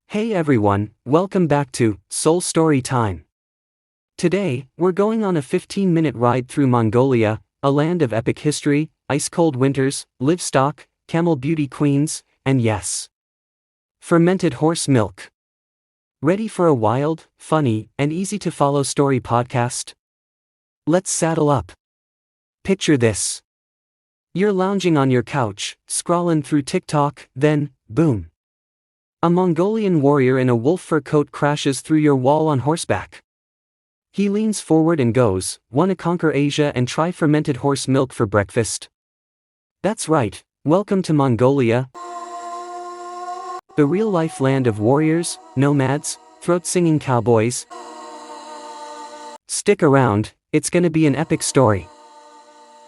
Hey everyone, welcome back to Soul Story Time. Today, we're going on a 15-minute ride through Mongolia, a land of epic history, ice-cold winters, livestock, camel beauty queens, and yes, fermented horse milk. Ready for a wild, funny, and easy-to-follow story podcast? Let's saddle up. Picture this. You're lounging on your couch, scrolling through TikTok, then, boom. A Mongolian warrior in a wolf fur coat crashes through your wall on horseback. He leans forward and goes, "Wanna conquer Asia and try fermented horse milk for breakfast?" That's right, welcome to Mongolia, the real-life land of warriors, nomads, throat-singing cowboys. Stick around, it's gonna be an epic story.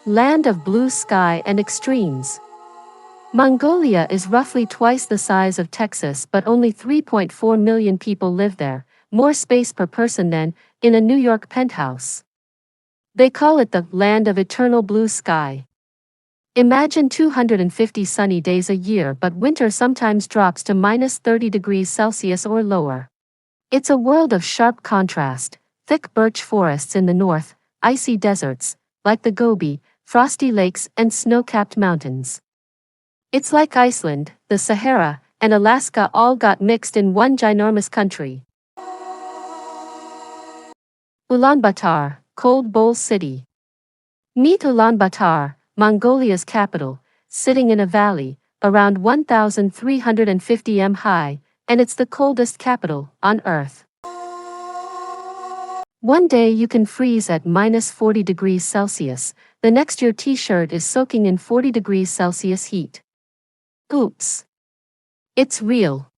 Land of blue sky and extremes. Mongolia is roughly twice the size of Texas, but only 3.4 million people live there, more space per person than in a New York penthouse. They call it the land of eternal blue sky. Imagine 250 sunny days a year, but winter sometimes drops to minus 30 degrees Celsius or lower. It's a world of sharp contrast: thick birch forests in the north, icy deserts, like the Gobi, frosty lakes, and snow-capped mountains. It's like Iceland, the Sahara, and Alaska all got mixed in one ginormous country. Ulaanbaatar, Cold Bowl City. Meet Ulaanbaatar, Mongolia's capital, sitting in a valley, around 1,350 m high, and it's the coldest capital on Earth. One day you can freeze at minus 40 degrees Celsius, the next your t-shirt is soaking in 40 degrees Celsius heat. Oops. It's real.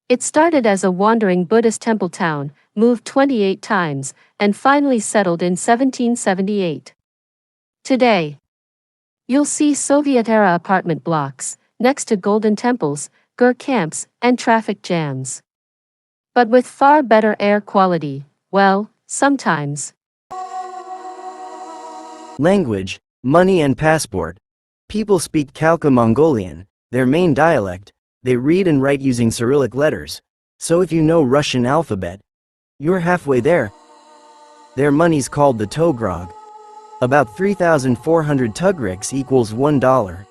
It started as a wandering Buddhist temple town, moved 28 times, and finally settled in 1778. Today, you'll see Soviet-era apartment blocks, next to golden temples, gur camps, and traffic jams. But with far better air quality, well, sometimes. Language, money and passport. People speak Khalkha Mongolian, their main dialect. They read and write using Cyrillic letters. So if you know Russian alphabet, you're halfway there. Their money's called the togrog. About 3,400 tugriks equals $1.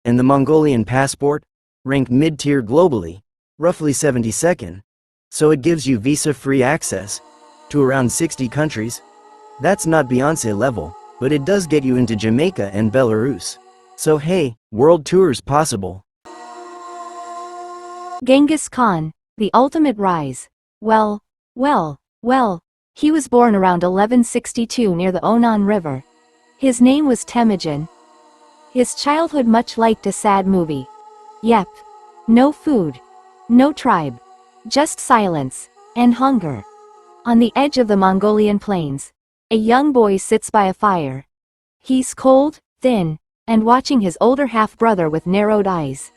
And the Mongolian passport, ranked mid-tier globally, roughly 72nd. So it gives you visa-free access to around 60 countries. That's not Beyoncé level, but it does get you into Jamaica and Belarus. So hey, world tours possible. Ghengaz Khan, the ultimate rise. Well, he was born around 1162 near the Onon River. His name was Temujin. His childhood much liked a sad movie. Yep. No food. No tribe. Just silence and hunger. On the edge of the Mongolian plains, a young boy sits by a fire. He's cold, thin, and watching his older half-brother with narrowed eyes.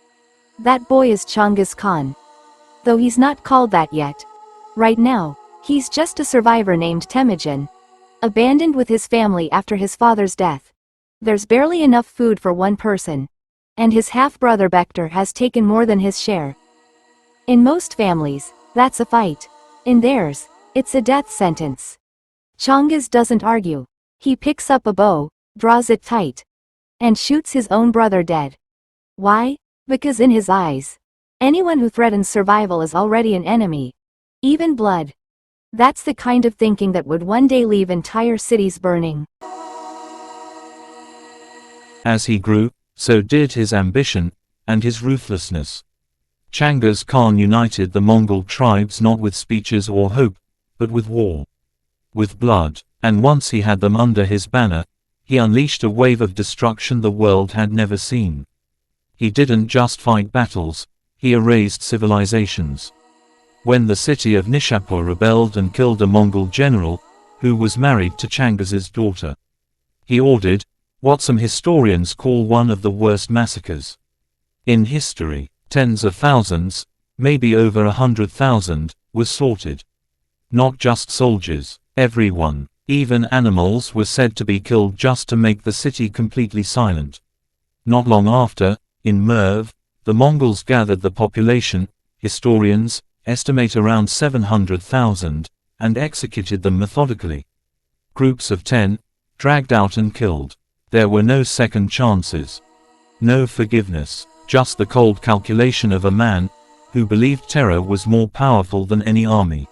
That boy is Ghengaz Khan. Though he's not called that yet. Right now, he's just a survivor named Temujin, abandoned with his family after his father's death. There's barely enough food for one person, and his half-brother Bektar has taken more than his share. In most families, that's a fight. In theirs, it's a death sentence. Ghengaz doesn't argue. He picks up a bow, draws it tight, and shoots his own brother dead. Why? Because in his eyes, anyone who threatens survival is already an enemy. Even blood. That's the kind of thinking that would one day leave entire cities burning. As he grew, so did his ambition, and his ruthlessness. Ghengaz Khan united the Mongol tribes not with speeches or hope, but with war. With blood, and once he had them under his banner, he unleashed a wave of destruction the world had never seen. He didn't just fight battles, he erased civilizations. When the city of Nishapur rebelled and killed a Mongol general, who was married to Ghengaz's daughter, he ordered what some historians call one of the worst massacres in history. Tens of thousands, maybe over 100,000, were slaughtered. Not just soldiers, everyone, even animals were said to be killed just to make the city completely silent. Not long after, in Merv, the Mongols gathered the population, historians, estimate around 700,000, and executed them methodically. Groups of 10, dragged out and killed. There were no second chances. No forgiveness, just the cold calculation of a man who believed terror was more powerful than any army.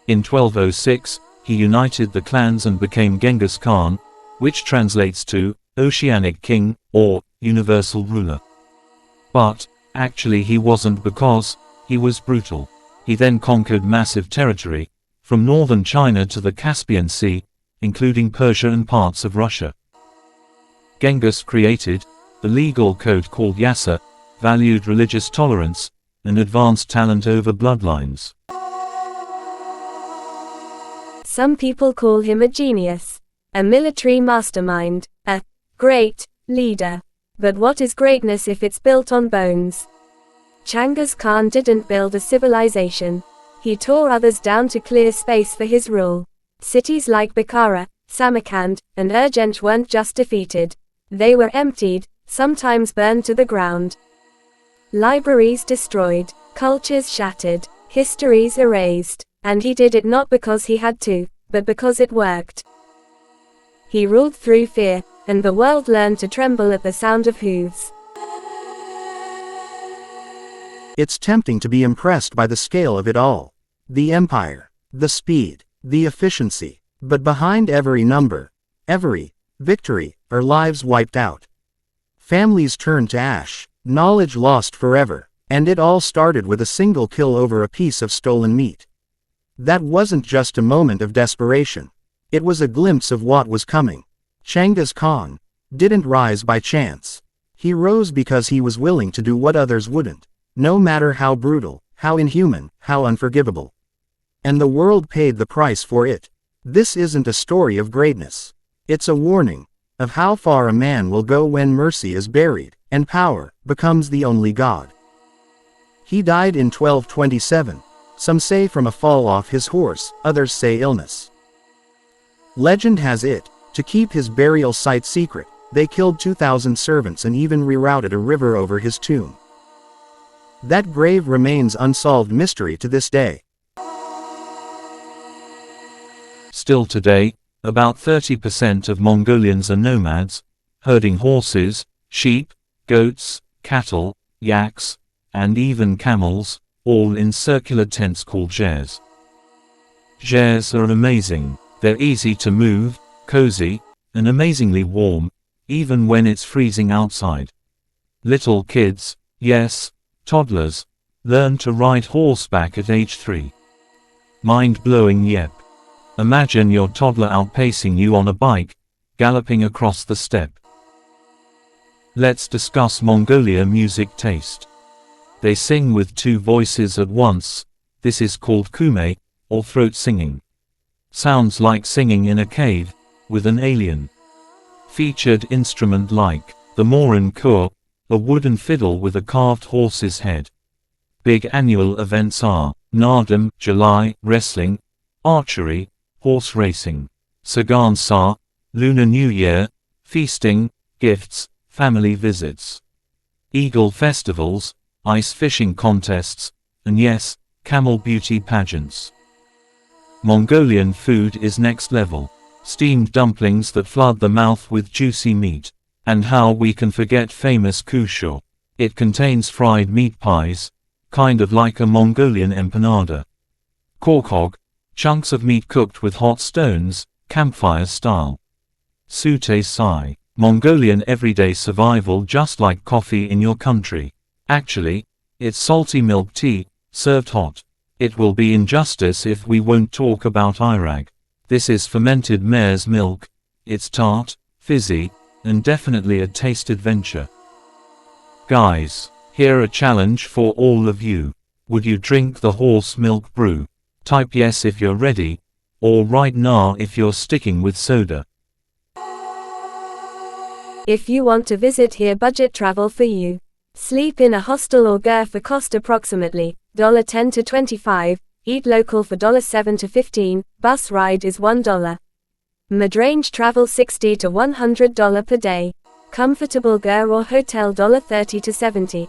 In 1206, he united the clans and became Genghis Khan, which translates to Oceanic King or Universal Ruler. But actually he wasn't, because he was brutal. He then conquered massive territory, from northern China to the Caspian Sea, including Persia and parts of Russia. Genghis created the legal code called Yasa, valued religious tolerance, and advanced talent over bloodlines. Some people call him a genius, a military mastermind, a great leader. But what is greatness if it's built on bones? Genghis Khan didn't build a civilization. He tore others down to clear space for his rule. Cities like Bukhara, Samarkand, and Urgent weren't just defeated. They were emptied, sometimes burned to the ground. Libraries destroyed, cultures shattered, histories erased. And he did it not because he had to, but because it worked. He ruled through fear, and the world learned to tremble at the sound of hooves. It's tempting to be impressed by the scale of it all. The empire, the speed, the efficiency. But behind every number, every victory, are lives wiped out. Families turned to ash, knowledge lost forever, and it all started with a single kill over a piece of stolen meat. That wasn't just a moment of desperation. It was a glimpse of what was coming. Genghis Khan didn't rise by chance. He rose because he was willing to do what others wouldn't, no matter how brutal, how inhuman, how unforgivable. And the world paid the price for it. This isn't a story of greatness. It's a warning of how far a man will go when mercy is buried, and power becomes the only god. He died in 1227. Some say from a fall off his horse, others say illness. Legend has it, to keep his burial site secret, they killed 2,000 servants and even rerouted a river over his tomb. That grave remains unsolved mystery to this day. Still today, about 30% of Mongolians are nomads, herding horses, sheep, goats, cattle, yaks, and even camels, all in circular tents called ghers. Ghers are amazing. They're easy to move, cozy, and amazingly warm, even when it's freezing outside. Little kids, yes, toddlers, learn to ride horseback at age 3. Mind-blowing, yep. Imagine your toddler outpacing you on a bike, galloping across the steppe. Let's discuss Mongolia music taste. They sing with 2 voices at once. This is called kume, or throat singing. Sounds like singing in a cave, with an alien. Featured instrument like the Morin Kur, a wooden fiddle with a carved horse's head. Big annual events are Nardam, July, wrestling, archery, horse racing. Sagan Sa, Lunar New Year, feasting, gifts, family visits. Eagle festivals, ice fishing contests, and yes, camel beauty pageants. Mongolian food is next level. Steamed dumplings that flood the mouth with juicy meat. And how we can forget famous kusho. It contains fried meat pies, kind of like a Mongolian empanada. Korkog, chunks of meat cooked with hot stones, campfire style. Sute sai, Mongolian everyday survival just like coffee in your country. Actually, it's salty milk tea, served hot. It will be injustice if we won't talk about Irag. This is fermented mare's milk. It's tart, fizzy, and definitely a taste adventure. Guys, here a challenge for all of you. Would you drink the horse milk brew? Type yes if you're ready, or write nah if you're sticking with soda. If you want to visit here, budget travel for you. Sleep in a hostel or ger for cost approximately $10 to $25, eat local for $7 to $15, bus ride is $1. Mid-range travel $60 to $100 per day. Comfortable ger or hotel $30 to $70.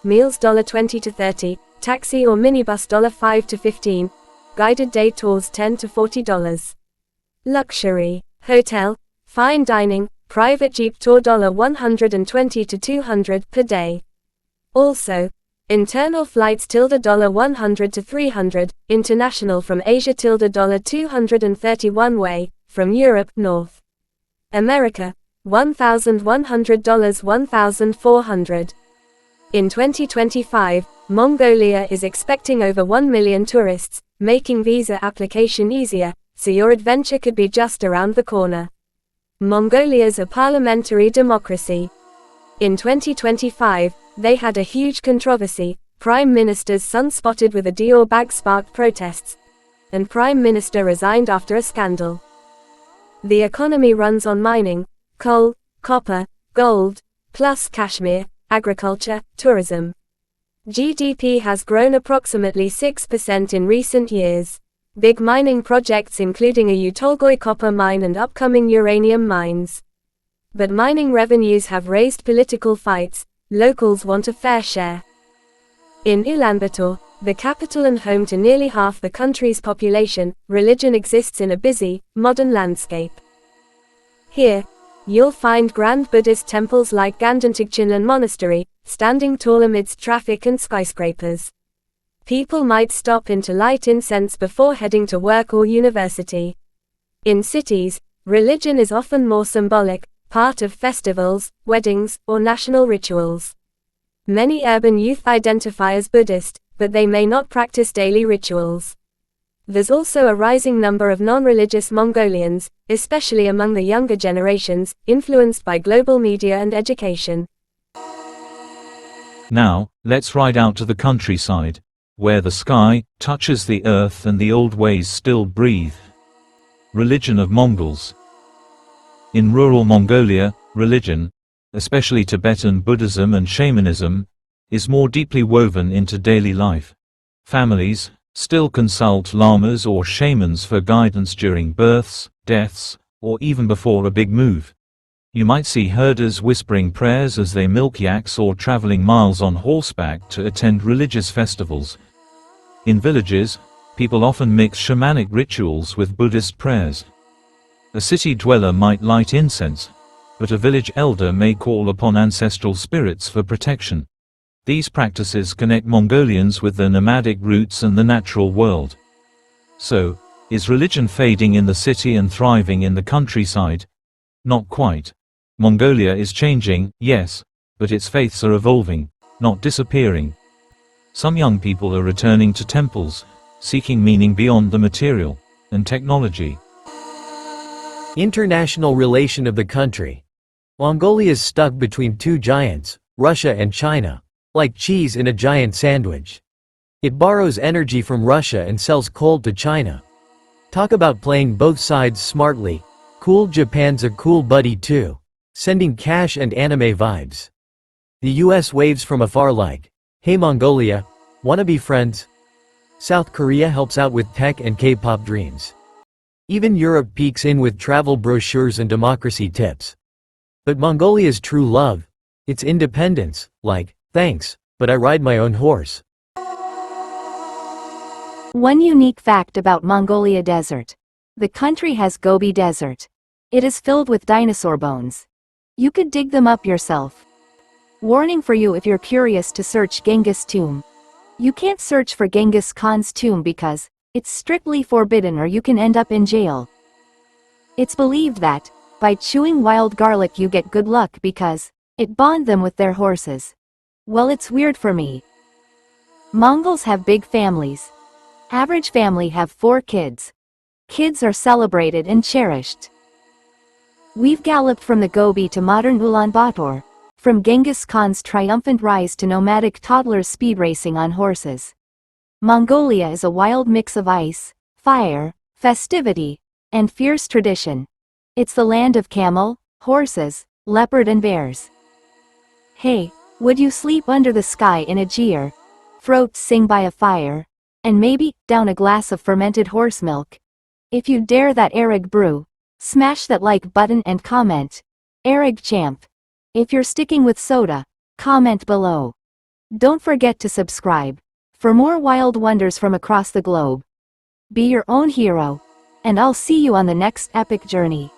Meals $20 to $30, taxi or minibus $5 to $15, guided day tours $10 to $40. Luxury, hotel, fine dining, private jeep tour $120 to $200 per day. Also, internal flights $100 to $300, international from Asia $231 way, from Europe, North America, $1,100 $1,400. In 2025, Mongolia is expecting over 1 million tourists, making visa application easier, so your adventure could be just around the corner. Mongolia's a parliamentary democracy. In 2025, they had a huge controversy. Prime Minister's son spotted with a Dior bag sparked protests, and Prime Minister resigned after a scandal. The economy runs on mining, coal, copper, gold, plus cashmere, agriculture, tourism. GDP has grown approximately 6% in recent years. Big mining projects including a Utolgoy copper mine and upcoming uranium mines. But mining revenues have raised political fights. Locals want a fair share. In Ulaanbaatar, the capital and home to nearly half the country's population, religion exists in a busy, modern landscape. Here, you'll find grand Buddhist temples like Gandantigchinlan Monastery, standing tall amidst traffic and skyscrapers. People might stop in to light incense before heading to work or university. In cities, religion is often more symbolic, part of festivals, weddings, or national rituals. Many urban youth identify as Buddhist, but they may not practice daily rituals. There's also a rising number of non-religious Mongolians, especially among the younger generations, influenced by global media and education. Now, let's ride out to the countryside, where the sky touches the earth and the old ways still breathe. Religion of Mongols. In rural Mongolia, religion, especially Tibetan Buddhism and shamanism, is more deeply woven into daily life. Families still consult lamas or shamans for guidance during births, deaths, or even before a big move. You might see herders whispering prayers as they milk yaks or traveling miles on horseback to attend religious festivals. In villages, people often mix shamanic rituals with Buddhist prayers. A city dweller might light incense, but a village elder may call upon ancestral spirits for protection. These practices connect Mongolians with their nomadic roots and the natural world. So, is religion fading in the city and thriving in the countryside? Not quite. Mongolia is changing, yes, but its faiths are evolving, not disappearing. Some young people are returning to temples, seeking meaning beyond the material and technology. International relation of the country. Mongolia is stuck between two giants, Russia and China, like cheese in a giant sandwich. It borrows energy from Russia and sells coal to China. Talk about playing both sides smartly. Cool Japan's a cool buddy too, sending cash and anime vibes. The US waves from afar like, hey Mongolia, wanna be friends? South Korea helps out with tech and K-pop dreams. Even Europe peeks in with travel brochures and democracy tips. But Mongolia's true love, its independence, like, thanks, but I ride my own horse. One unique fact about Mongolia Desert. The country has Gobi Desert. It is filled with dinosaur bones. You could dig them up yourself. Warning for you if you're curious to search Ghengaz tomb. You can't search for Genghis Khan's tomb because it's strictly forbidden or you can end up in jail. It's believed that, by chewing wild garlic you get good luck because it bond them with their horses. Well, it's weird for me. Mongols have big families. Average family have 4 kids. Kids are celebrated and cherished. We've galloped from the Gobi to modern Ulaanbaatar, from Genghis Khan's triumphant rise to nomadic toddlers speed racing on horses. Mongolia is a wild mix of ice, fire, festivity, and fierce tradition. It's the land of camel, horses, leopard and bears. Hey, would you sleep under the sky in a jeer, throat sing by a fire, and maybe down a glass of fermented horse milk? If you dare that Erig brew, smash that like button and comment, Erig champ. If you're sticking with soda, comment below. Don't forget to subscribe. For for more wild wonders from across the globe. Be your own hero, and I'll see you on the next epic journey.